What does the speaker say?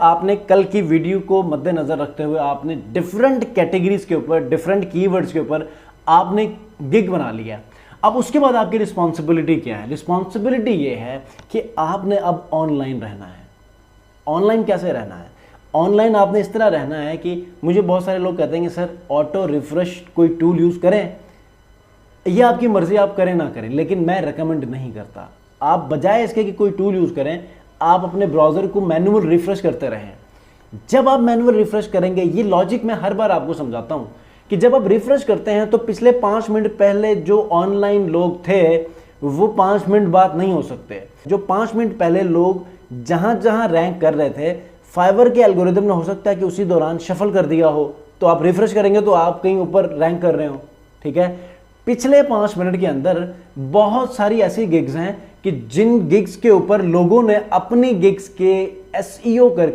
आपने कल की वीडियो को मद्देनजर रखते हुए आपने डिफरेंट कैटेगरीज के ऊपर, डिफरेंट कीवर्ड्स के ऊपर आपने गिग बना लिया। अब उसके बाद आपकी रिस्पॉन्सिबिलिटी क्या है? रिस्पॉन्सिबिलिटी ये है कि आपने अब ऑनलाइन रहना है। ऑनलाइन कैसे रहना है? ऑनलाइन आपने इस तरह रहना है कि मुझे बहुत सारे लोग कहते हैं कि सर ऑटो रिफ्रेश कोई टूल यूज़ करें, ये आपकी मर्जी, आप करें ना करें, लेकिन मैं रेकमेंड नहीं करता। आप बजाय इसके कि कोई टूल यूज़ करें, आप अपने ब्राउज़र को मैनुअल रिफ्रेश करते रहें। जब आप मैनुअल रिफ्रेश करेंगे, ये लॉजिक मैं हर बार आपको समझाता हूं कि जब आप रिफ्रेश करते हैं तो पिछले 5 मिनट पहले जो ऑनलाइन लोग थे वो 5 मिनट बाद नहीं हो सकते। जो 5 मिनट पहले लोग जहां जहां रैंक कर रहे थे, फाइवर के एल्गोरिदम ने हो सकता है कि उसी दौरान शफल कर दिया हो, तो आप रिफ्रेश करेंगे तो आप कहीं ऊपर रैंक कर रहे हो। ठीक है, पिछले 5 मिनट के अंदर बहुत सारी ऐसी गिग्स हैं कि जिन गिग्स के ऊपर लोगों ने अपनी गिग्स के एसईओ करके